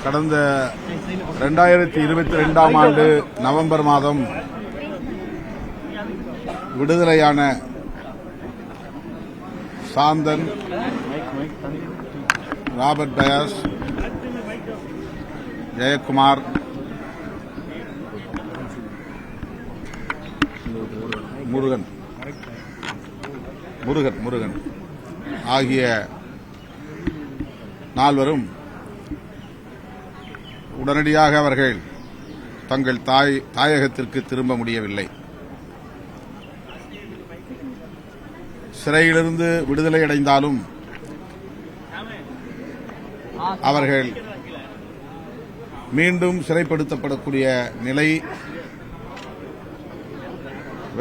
கடந்த 2022ஆம் ஆண்டு நவம்பர் மாதம் விடுதலையான சாந்தன், ராபர்ட் பயாஸ், ஜெயக்குமார், முருகன் ஆகிய நால்வரும் உடனடியாக அவர்கள் தங்கள் தாயகத்திற்கு திரும்ப முடியவில்லை. சிறையிலிருந்து விடுதலை அடைந்தாலும் அவர்கள் மீண்டும் சிறைப்படுத்தப்படக்கூடிய நிலை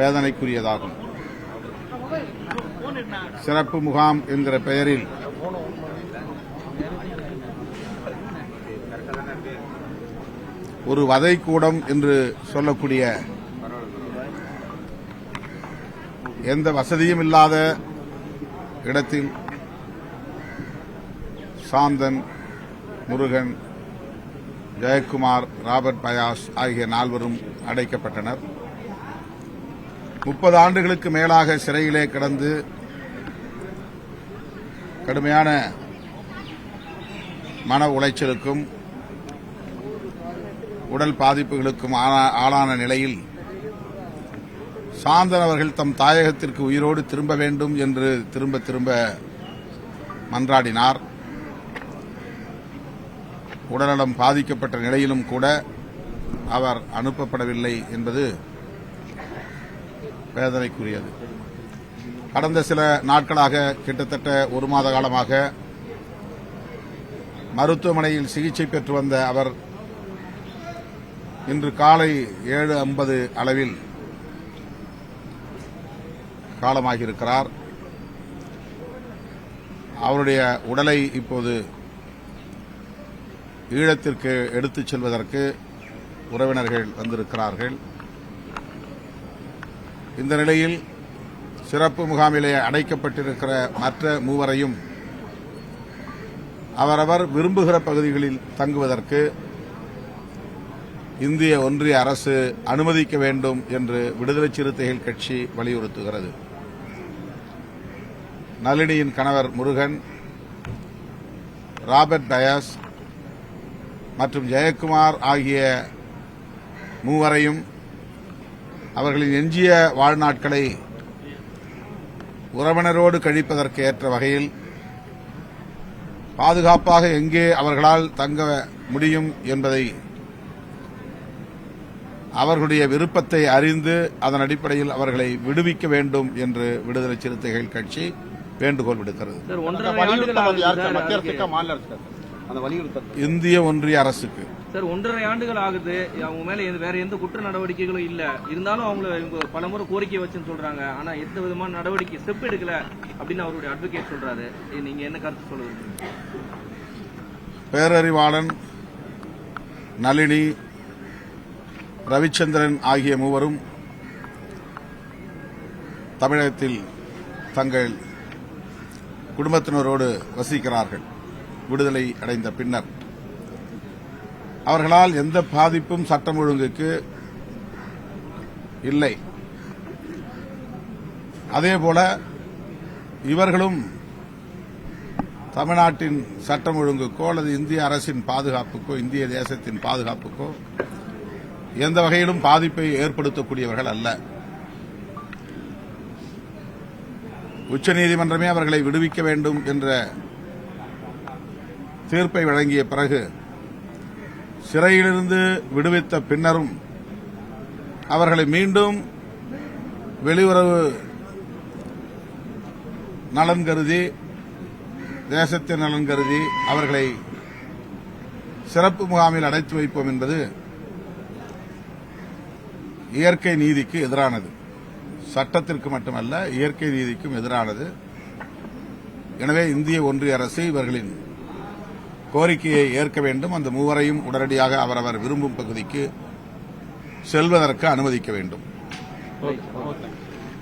வேதனைக்குரியதாகும். சிறப்பு முகாம் என்கிற பெயரில் ஒரு வதைக்கூடம் என்று சொல்லக்கூடிய எந்த வசதியும் இல்லாத இடத்தில் சாந்தன், முருகன், ஜெயக்குமார், ராபர்ட் பயாஸ் ஆகிய நால்வரும் அடைக்கப்பட்டனர். 30 ஆண்டுகளுக்கு மேலாக சிறையிலே கிடந்து கடுமையான மன உளைச்சலுக்கும் உடல் பாதிப்புகளுக்கும் ஆளான நிலையில் சாந்தன் அவர்கள் தம் தாயகத்திற்கு உயிரோடு திரும்ப வேண்டும் என்று திரும்ப திரும்ப மன்றாடினார். உடல்நலம் பாதிக்கப்பட்ட நிலையிலும் கூட அவர் அனுப்பப்படவில்லை என்பது வேதனைக்குரியது. கடந்த சில நாட்களாக கிட்டத்தட்ட 1 மாத காலமாக மருத்துவமனையில் சிகிச்சை பெற்று வந்த அவர் இன்று காலை 7:50 அளவில் காலமாகியிருக்கிறார். அவருடைய உடலை இப்போது ஈழத்திற்கு எடுத்துச் செல்வதற்கு உறவினர்கள் வந்திருக்கிறார்கள். இந்த நிலையில் சிறப்பு முகாமிலே அடைக்கப்பட்டிருக்கிற மற்ற மூவரையும் அவரவர் விரும்புகிற பகுதிகளில் தங்குவதற்கு இந்திய ஒன்றிய அரசு அனுமதிக்க வேண்டும் என்று விடுதலை சிறுத்தைகள் கட்சி வலியுறுத்துகிறது. நளினியின் கணவர் முருகன், ராபர்ட் பயாஸ் மற்றும் ஜெயக்குமார் ஆகிய மூவரையும் அவர்களின் எஞ்சிய வாழ்நாட்களை உறவினரோடு கழிப்பதற்கு ஏற்ற வகையில் பாதுகாப்பாக எங்கே அவர்களால் தங்க முடியும் என்பதை அவர்களுடைய விருப்பத்தை அறிந்து அதன் அடிப்படையில் அவர்களை விடுவிக்க வேண்டும் என்று விடுதலை சிறுத்தைகள் கட்சி வேண்டுகோள் விடுக்கிறது. இந்திய ஒன்றிய அரசுக்கு சார் 1.5 ஆண்டுகள் ஆகுது. அவங்க மேல வேற எந்த குற்ற நடவடிக்கைகளும் இல்ல. இருந்தாலும் அவங்க பலமுறை கோரிக்கை வச்சுன்னு சொல்றாங்க. ஆனா எந்த விதமான நடவடிக்கை ஸ்டெப் எடுக்கல அப்படின்னு அவருடைய அட்வொகேட் சொல்றாரு. நீங்க என்ன கருத்து சொல்லுவீங்க? பேரறிவாளன், நளினி, ரவிச்சந்திரன் ஆகிய மூவரும் தமிழகத்தில் தங்கள் குடும்பத்தினரோடு வசிக்கிறார்கள். விடுதலை அடைந்த பின்னர் அவர்களால் எந்த பாதிப்பும் சட்டம் ஒழுங்குக்கு இல்லை. அதேபோல இவர்களும் தமிழ்நாட்டின் சட்டம் ஒழுங்குக்கோ அல்லது இந்திய அரசின் பாதுகாப்புக்கோ, இந்திய தேசத்தின் பாதுகாப்புக்கோ எந்த வகையிலும் பாதிப்பை ஏற்படுத்தக்கூடியவர்கள் அல்ல. உச்சநீதிமன்றமே அவர்களை விடுவிக்க வேண்டும் என்ற தீர்ப்பை வழங்கிய பிறகு சிறையிலிருந்து விடுவித்த பின்னரும் அவர்களை மீண்டும் வெளியுறவு நலன் கருதி, தேசத்தின் நலன் கருதி அவர்களை சிறப்பு முகாமில் அடைத்து வைப்போம் என்பது இயற்கை நீதிக்கு எதிரானது. சட்டத்திற்கு மட்டுமல்ல, இயற்கை நீதிக்கும் எதிரானது. எனவே இந்திய ஒன்றிய அரசு இவர்களின் கோரிக்கையை ஏற்க வேண்டும். அந்த மூவரையும் உடனடியாக அவரவர் விரும்பும் பகுதிக்கு செல்வதற்கு அனுமதிக்க வேண்டும்.